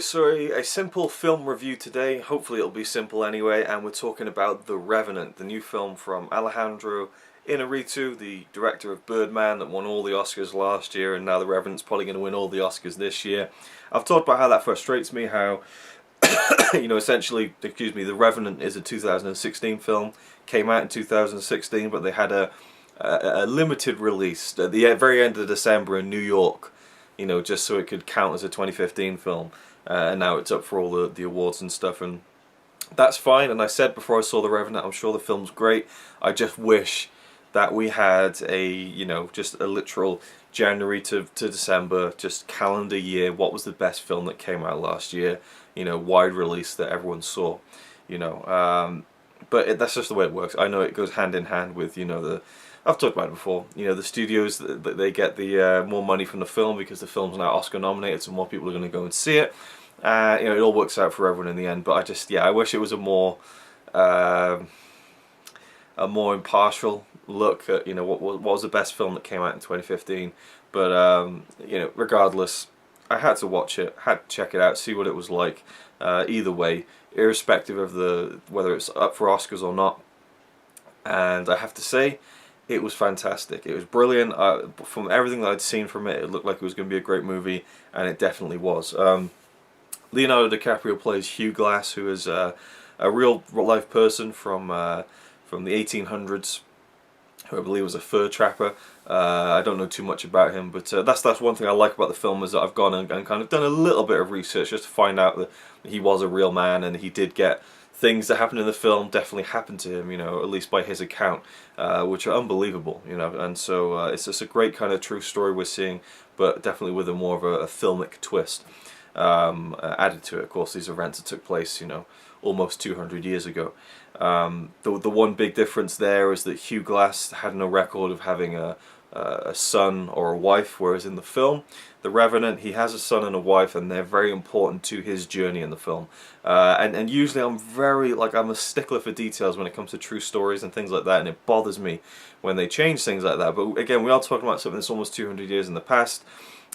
so a simple film review today. Hopefully it'll be simple anyway, and we're talking about The Revenant, the new film from Alejandro Inarritu, the director of Birdman that won all the Oscars last year, and now The Revenant's probably going to win all the Oscars this year. I've talked about how that frustrates me, how essentially, The Revenant is a 2016 film, came out in 2016, but they had a limited release at the very end of December in New York, just so it could count as a 2015 film, and now it's up for all the awards and stuff, and that's fine. And I said before I saw The Revenant, I'm sure the film's great. I just wish that we had just a literal January to December, just calendar year, what was the best film that came out last year, wide release that everyone saw, but that's just the way it works. I know it goes hand in hand with, I've talked about it before, the studios, they get the more money from the film because the film's now Oscar nominated, so more people are going to go and see it. It all works out for everyone in the end, but I wish it was a more impartial look at, what was the best film that came out in 2015. But, regardless, I had to watch it, had to check it out, see what it was like, either way, irrespective of whether it's up for Oscars or not. And I have to say, it was fantastic. It was brilliant. From everything that I'd seen from it, it looked like it was going to be a great movie, and it definitely was. Leonardo Dicaprio plays Hugh Glass, who is a real-life person from the 1800s, who I believe was a fur trapper. I don't know too much about him, but that's one thing I like about the film, is that I've gone and kind of done a little bit of research just to find out that he was a real man, and he did get things that happened in the film definitely happened to him, at least by his account, which are unbelievable, and so it's just a great kind of true story we're seeing, but definitely with a more of a filmic twist added to it. Of course, these events that took place, almost 200 years ago. The one big difference there is that Hugh Glass had no record of having a son or a wife, whereas in the film, The Revenant, he has a son and a wife, and they're very important to his journey in the film. And usually I'm a stickler for details when it comes to true stories and things like that, and it bothers me when they change things like that. But again, we are talking about something that's almost 200 years in the past,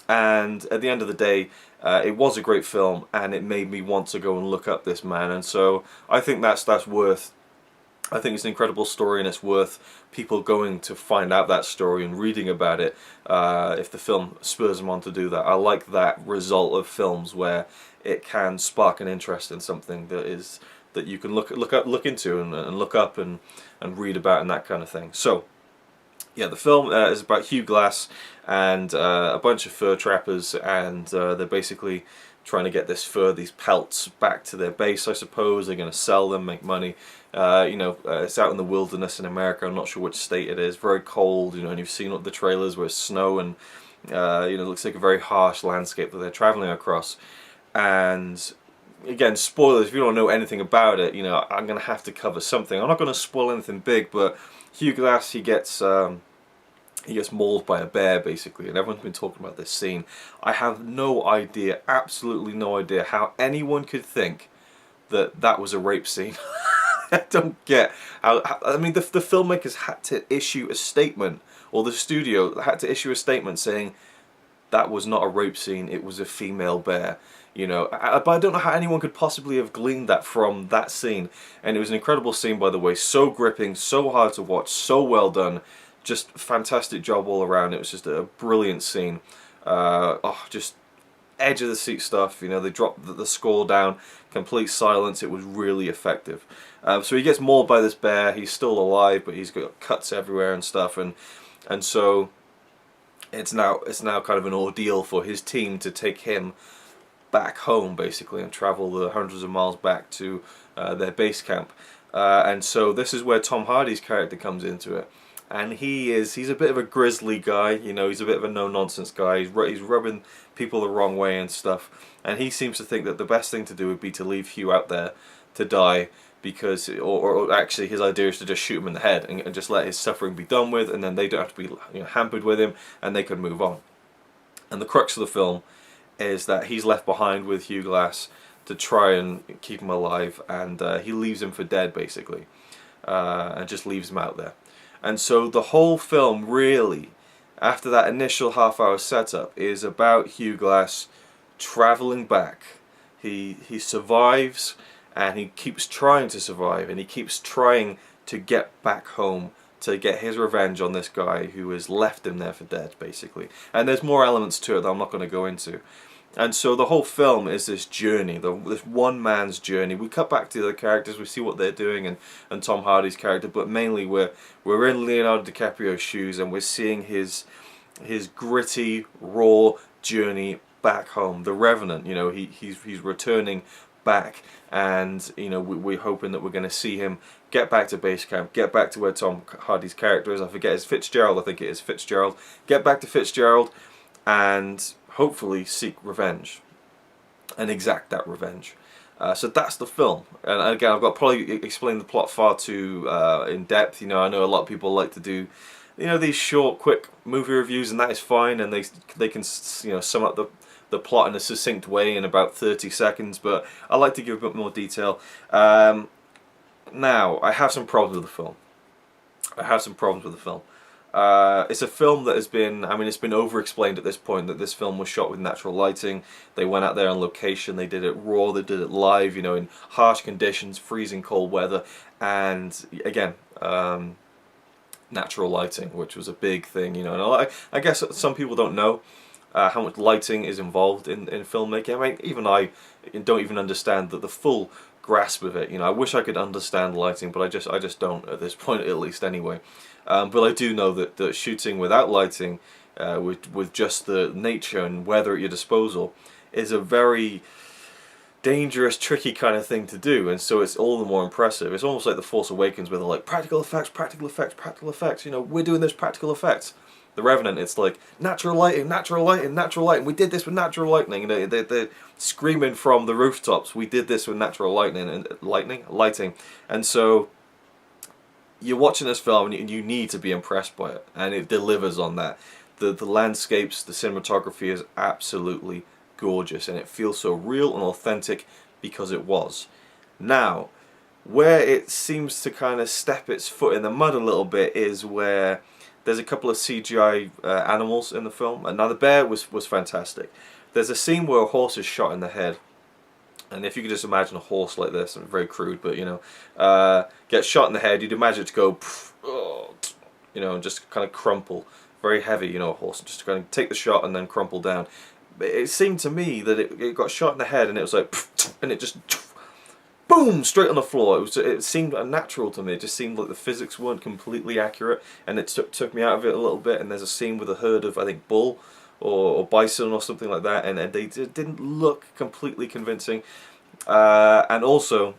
and at the end of the day, it was a great film, and it made me want to go and look up this man, and so I think that's worth. I think it's an incredible story, and it's worth people going to find out that story and reading about it if the film spurs them on to do that. I like that result of films where it can spark an interest in something that you can look into and look up and read about and that kind of thing. So yeah, the film is about Hugh Glass and a bunch of fur trappers, and they're basically trying to get these pelts back to their base, I suppose. They're going to sell them, make money. It's out in the wilderness in America. I'm not sure which state it is. Very cold, and you've seen the trailers where it's snow, and it looks like a very harsh landscape that they're traveling across. And again, spoilers, if you don't know anything about it, I'm going to have to cover something. I'm not going to spoil anything big, but Hugh Glass, he gets mauled by a bear, basically, and everyone's been talking about this scene. I have no idea, absolutely no idea, how anyone could think that was a rape scene. I don't get how. I mean, the filmmakers had to issue a statement, or the studio had to issue a statement saying that was not a rape scene, it was a female bear. But I don't know how anyone could possibly have gleaned that from that scene. And it was an incredible scene, by the way, so gripping, so hard to watch, so well done. Just fantastic job all around. It was just a brilliant scene. Just edge of the seat stuff. They dropped the score down, complete silence. It was really effective. So he gets mauled by this bear. He's still alive, but he's got cuts everywhere and stuff. And so it's now kind of an ordeal for his team to take him back home, basically, and travel the hundreds of miles back to their base camp. And so this is where Tom Hardy's character comes into it. And he's a bit of a grisly guy, he's a bit of a no-nonsense guy, he's rubbing people the wrong way and stuff, and he seems to think that the best thing to do would be to leave Hugh out there to die, because, or actually his idea is to just shoot him in the head and just let his suffering be done with, and then they don't have to be hampered with him, and they can move on. And the crux of the film is that he's left behind with Hugh Glass to try and keep him alive, and he leaves him for dead, basically, and just leaves him out there. And so the whole film, really, after that initial half-hour setup, is about Hugh Glass travelling back He survives, and he keeps trying to survive, and he keeps trying to get back home to get his revenge on this guy who has left him there for dead, basically. And there's more elements to it that I'm not going to go into. And so the whole film is this journey, this one man's journey. We cut back to the characters, we see what they're doing, and Tom Hardy's character, but mainly we're in Leonardo Dicaprio's shoes, and we're seeing his gritty, raw journey back home. The Revenant, you know, he's returning back, and you know, we're hoping that we're going to see him get back to base camp, get back to where Tom Hardy's character is. I forget, it's Fitzgerald, I think it is Fitzgerald. Get back to Fitzgerald, and hopefully seek revenge and exact that revenge. So that's the film. And again, I've got to probably explain the plot far too in depth. You know, I know a lot of people like to do, you know, these short, quick movie reviews, and that is fine, and they can, you know, sum up the plot in a succinct way in about 30 seconds. But I like to give a bit more detail. Now, I have some problems with the film. It's a film that has been, I mean, it's been over-explained at this point that this film was shot with natural lighting. They went out there on location, they did it raw, they did it live, you know, in harsh conditions, freezing cold weather, and again, natural lighting, which was a big thing, you know. And I guess some people don't know how much lighting is involved in filmmaking. I mean, even I don't even understand the full grasp of it. You know, I wish I could understand lighting, but I just don't at this point, at least anyway. But I do know that shooting without lighting, with just the nature and weather at your disposal, is a very dangerous, tricky kind of thing to do, and so it's all the more impressive. It's almost like The Force Awakens, where they're like, practical effects, practical effects, practical effects, you know, we're doing this practical effects. The Revenant, it's like, natural lighting, natural lighting, natural lighting, we did this with natural lightning, you know, they're screaming from the rooftops, we did this with natural lighting, and so you're watching this film and you need to be impressed by it, and it delivers on that. The landscapes, the cinematography is absolutely gorgeous, and it feels so real and authentic because it was. Now, where it seems to kind of step its foot in the mud a little bit is where there's a couple of CGI animals in the film. And now the bear was fantastic. There's a scene where a horse is shot in the head, and if you could just imagine a horse like this, and very crude, but you know, gets shot in the head, you'd imagine it to go, you know, and just kind of crumple, very heavy, you know, a horse, just kind of take the shot and then crumple down. It seemed to me that it got shot in the head, and it was like, and it just, boom, straight on the floor. It seemed unnatural to me. It just seemed like the physics weren't completely accurate, and it took me out of it a little bit. And there's a scene with a herd of, I think, bull or bison or something like that, and they didn't look completely convincing. And also,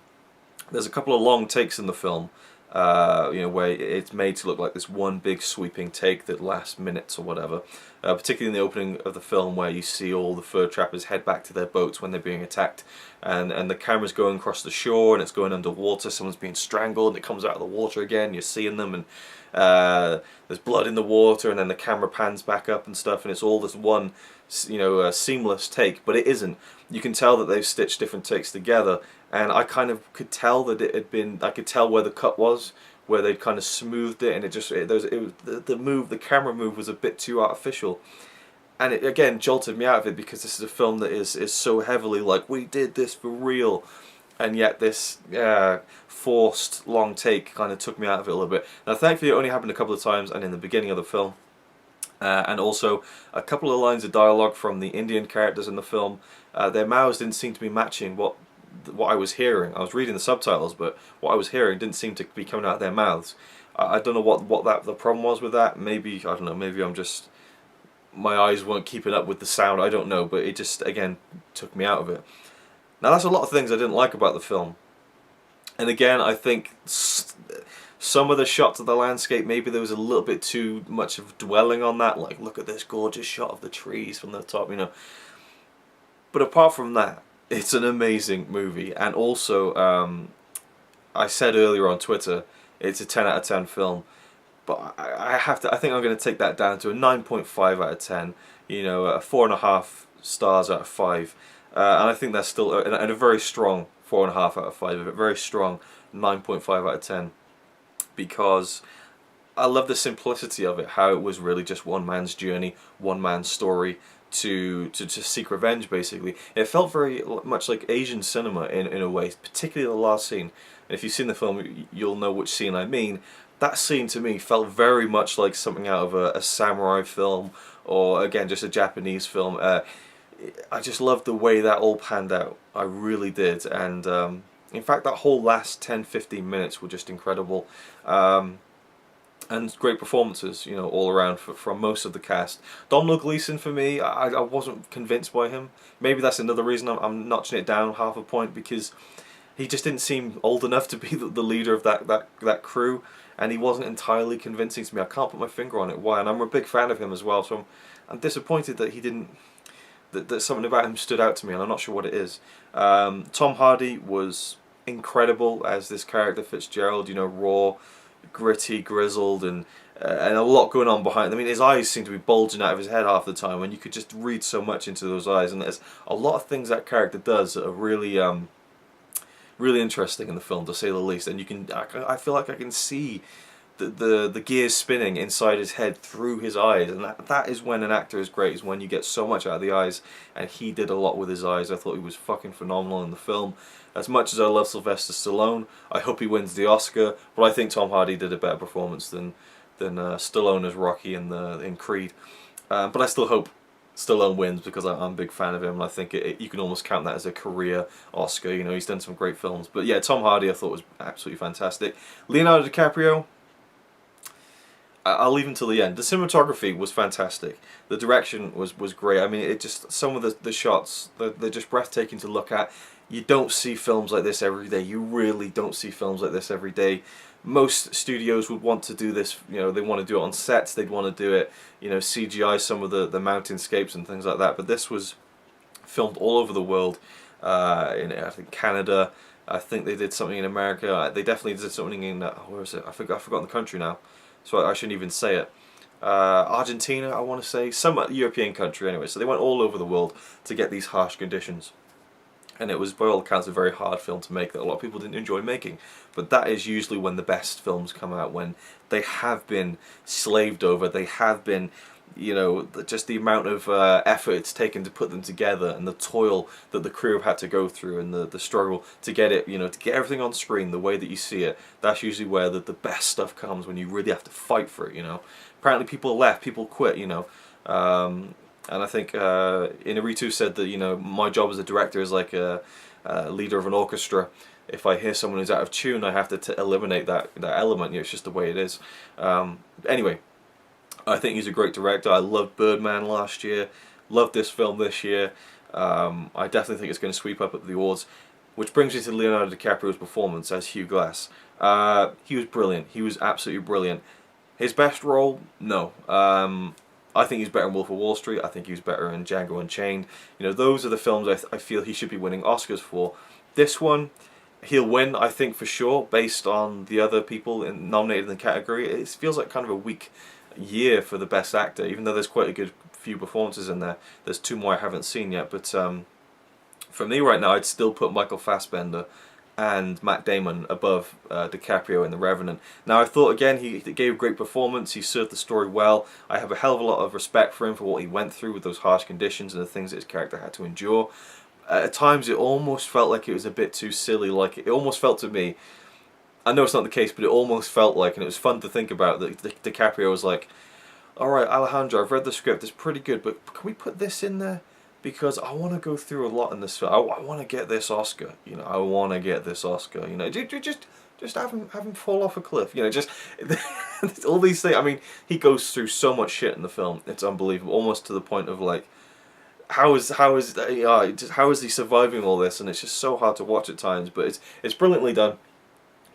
there's a couple of long takes in the film, you know, where it's made to look like this one big sweeping take that lasts minutes or whatever. Particularly in the opening of the film, where you see all the fur trappers head back to their boats when they're being attacked, and the camera's going across the shore, and it's going underwater, someone's being strangled, and it comes out of the water again, you're seeing them, and there's blood in the water, and then the camera pans back up and stuff, and it's all this one, you know, seamless take, but it isn't. You can tell that they've stitched different takes together, and I kind of could tell that it had been, I could tell where the cut was, where they'd kind of smoothed it, and the camera move was a bit too artificial, and it again jolted me out of it, because this is a film that is so heavily like, we did this for real, and yet this forced long take kind of took me out of it a little bit. Now thankfully it only happened a couple of times, and in the beginning of the film, and also a couple of lines of dialogue from the Indian characters in the film, their mouths didn't seem to be matching what I was hearing. I was reading the subtitles, but what I was hearing didn't seem to be coming out of their mouths. I don't know what the problem was with that. Maybe, I don't know, maybe I'm just, my eyes weren't keeping up with the sound, I don't know, but it just, again, took me out of it. Now that's a lot of things I didn't like about the film. And again, I think some of the shots of the landscape, maybe there was a little bit too much of dwelling on that, like, look at this gorgeous shot of the trees from the top, you know. But apart from that, it's an amazing movie, and also, I said earlier on Twitter, it's a 10 out of 10 film, but I think I'm going to take that down to a 9.5 out of 10, you know, a 4.5 stars out of 5, and I think that's still a very strong 4.5 out of 5, a very strong 9.5 out of 10, because I love the simplicity of it, how it was really just one man's journey, one man's story, to seek revenge, basically. It felt very much like Asian cinema in a way, particularly the last scene. And if you've seen the film, you'll know which scene I mean. That scene to me felt very much like something out of a samurai film, or again just a Japanese film. I just loved the way that all panned out. I really did. And in fact, that whole last 10-15 minutes were just incredible. And great performances, you know, all around from most of the cast. Domhnall Gleeson, for me, I wasn't convinced by him. Maybe that's another reason I'm notching it down half a point, because he just didn't seem old enough to be the leader of that crew, and he wasn't entirely convincing to me. I can't put my finger on it why, and I'm a big fan of him as well, so I'm disappointed that he didn't, that something about him stood out to me, and I'm not sure what it is. Tom Hardy was incredible as this character Fitzgerald, you know, raw, gritty, grizzled, and a lot going on behind. I mean, his eyes seem to be bulging out of his head half the time, and you could just read so much into those eyes. And there's a lot of things that character does that are really, really interesting in the film, to say the least. And I feel like I can see the gears spinning inside his head through his eyes, and that is when an actor is great. Is when you get so much out of the eyes, and he did a lot with his eyes. I thought he was fucking phenomenal in the film. As much as I love Sylvester Stallone, I hope he wins the Oscar, but I think Tom Hardy did a better performance than Stallone as Rocky in Creed. But I still hope Stallone wins, because I'm a big fan of him, and I think you can almost count that as a career Oscar. You know, he's done some great films. But yeah, Tom Hardy I thought was absolutely fantastic. Leonardo DiCaprio, I'll leave him till the end. The cinematography was fantastic. The direction was great. I mean, it just, some of the shots, they're just breathtaking to look at. You don't see films like this every day. You really don't see films like this every day. Most studios would want to do this, you know, they want to do it on sets, they'd want to do it, you know, CGI some of the mountainscapes and things like that. But this was filmed all over the world, in, I think, Canada. I think they did something in America. They definitely did something in, where is it? I've forgotten the country now, so I shouldn't even say it. Argentina, I want to say, some European country anyway. So they went all over the world to get these harsh conditions. And it was, by all accounts, a very hard film to make that a lot of people didn't enjoy making. But that is usually when the best films come out, when they have been slaved over, they have been, you know, just the amount of effort it's taken to put them together, and the toil that the crew have had to go through, and the struggle to get it, you know, to get everything on screen the way that you see it. That's usually where the best stuff comes, when you really have to fight for it, you know. Apparently people left, people quit, you know. And I think Inarritu said that, you know, my job as a director is like a leader of an orchestra. If I hear someone who's out of tune, I have to eliminate that element. You know, it's just the way it is. Anyway, I think he's a great director. I loved Birdman last year. Loved this film this year. I definitely think it's going to sweep up at the awards. Which brings me to Leonardo DiCaprio's performance as Hugh Glass. He was brilliant. He was absolutely brilliant. His best role? No. I think he's better in Wolf of Wall Street. I think he was better in Django Unchained. You know, those are the films I feel he should be winning Oscars for. This one, he'll win, I think, for sure, based on the other people nominated in the category. It feels like kind of a weak year for the Best Actor, even though there's quite a good few performances in there. There's two more I haven't seen yet, but for me right now, I'd still put Michael Fassbender and Matt Damon above DiCaprio in The Revenant. Now I thought, again, he gave a great performance, he served the story well. I have a hell of a lot of respect for him for what he went through with those harsh conditions and the things that his character had to endure. At times it almost felt like it was a bit too silly, like it almost felt to me, I know it's not the case, but it almost felt like, and it was fun to think about, that DiCaprio was like, alright Alejandro, I've read the script, it's pretty good, but can we put this in there? Because I want to go through a lot in this film. I want to get this Oscar. You know, I want to get this Oscar. You know, just have him fall off a cliff. You know, just all these things. I mean, he goes through so much shit in the film. It's unbelievable, almost to the point of like, how is he surviving all this? And it's just so hard to watch at times. But it's brilliantly done.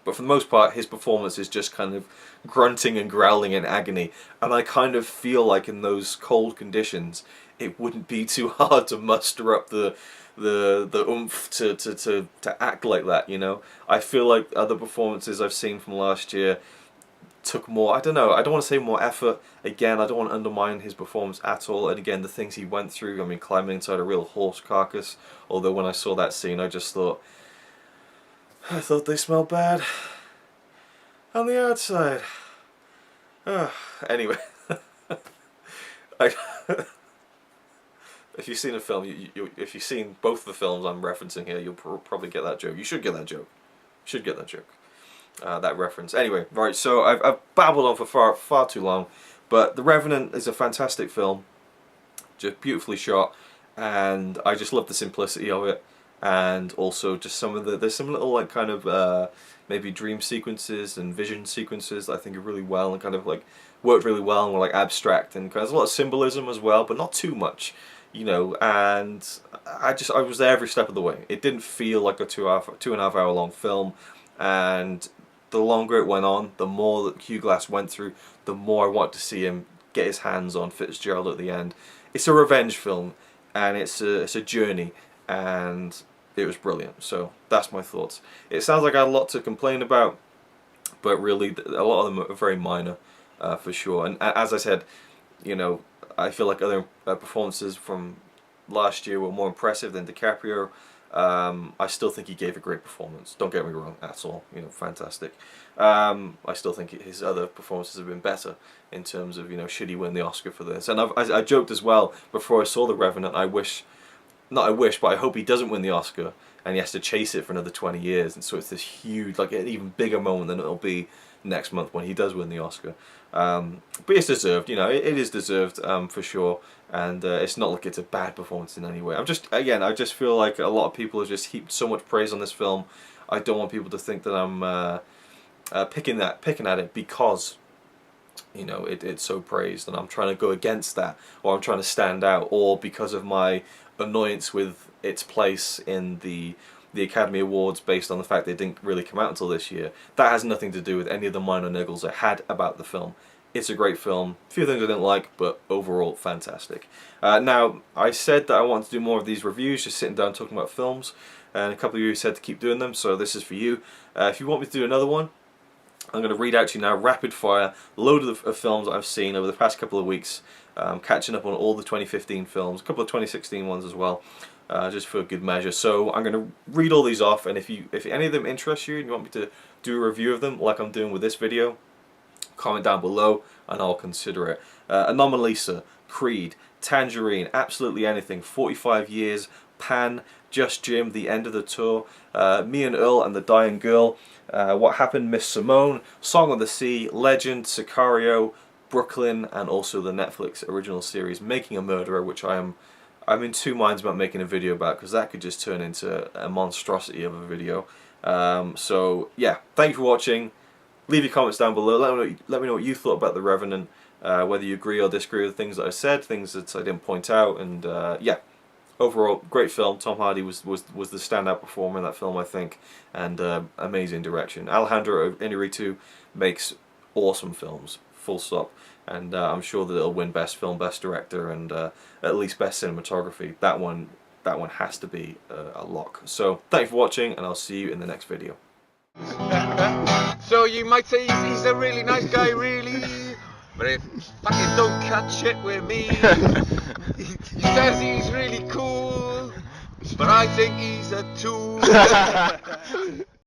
But for the most part, his performance is just kind of grunting and growling in agony. And I kind of feel like in those cold conditions, it wouldn't be too hard to muster up the oomph to act like that, you know. I feel like other performances I've seen from last year took more, I don't know, I don't want to say more effort. Again, I don't want to undermine his performance at all. And again, the things he went through, I mean, climbing inside a real horse carcass. Although when I saw that scene, I thought they smelled bad on the outside. Anyway, if you've seen a film, if you've seen both of the films I'm referencing here, you'll probably get that joke. You should get that joke. Should get that joke. That reference. Anyway, right. So I've babbled on for far too long, but The Revenant is a fantastic film, just beautifully shot, and I just love the simplicity of it, and also just there's some little like kind of maybe dream sequences and vision sequences that I think are really well and kind of like worked really well and were like abstract, and there's a lot of symbolism as well, but not too much. And I was there every step of the way. It didn't feel like a 2.5 hour long film, and the longer it went on, the more that Hugh Glass went through, the more I want to see him get his hands on Fitzgerald at the end. It's a revenge film, and it's a journey, and it was brilliant. So that's my thoughts. It sounds like I had a lot to complain about, but really a lot of them are very minor, for sure. And as I said, I feel like other performances from last year were more impressive than Dicaprio. I still think he gave a great performance. Don't get me wrong, that's all. Fantastic. I still think his other performances have been better in terms of, should he win the Oscar for this? And I joked as well before I saw The Revenant. But I hope he doesn't win the Oscar and he has to chase it for another 20 years. And so it's this huge, like an even bigger moment than it'll be next month when he does win the Oscar. But it's deserved, it is deserved, for sure, and it's not like it's a bad performance in any way. I just feel like a lot of people have just heaped so much praise on this film. I don't want people to think that I'm picking at it because it's so praised and I'm trying to go against that, or I'm trying to stand out, or because of my annoyance with its place in the Academy Awards based on the fact they didn't really come out until this year. That has nothing to do with any of the minor niggles I had about the film. It's a great film. A few things I didn't like, but overall fantastic. Now, I said that I wanted to do more of these reviews, just sitting down talking about films, and a couple of you said to keep doing them, so this is for you. If you want me to do another one, I'm going to read out to you now, rapid fire, a load of films I've seen over the past couple of weeks, catching up on all the 2015 films, a couple of 2016 ones as well. Just for good measure. So I'm going to read all these off, and if any of them interest you and you want me to do a review of them like I'm doing with this video, comment down below and I'll consider it. Anomalisa, Creed, Tangerine, Absolutely Anything, 45 Years, Pan, Just Jim, The End of the Tour, Me and Earl and the Dying Girl, What Happened, Miss Simone, Song of the Sea, Legend, Sicario, Brooklyn, and also the Netflix original series Making a Murderer, which I'm in two minds about making a video about, because that could just turn into a monstrosity of a video. So yeah, thank you for watching. Leave your comments down below. Let me know what you thought about The Revenant, whether you agree or disagree with things that I said, things that I didn't point out, and yeah, overall great film. Tom Hardy was the standout performer in that film, I think, and amazing direction. Alejandro Inarritu makes awesome films, full stop. And I'm sure that it'll win Best Film, Best Director, and at least Best Cinematography. That one has to be a lock. So thank you for watching, and I'll see you in the next video. So you might say he's a really nice guy, really, but if fucking don't cut shit with me. He says he's really cool, but I think he's a tool.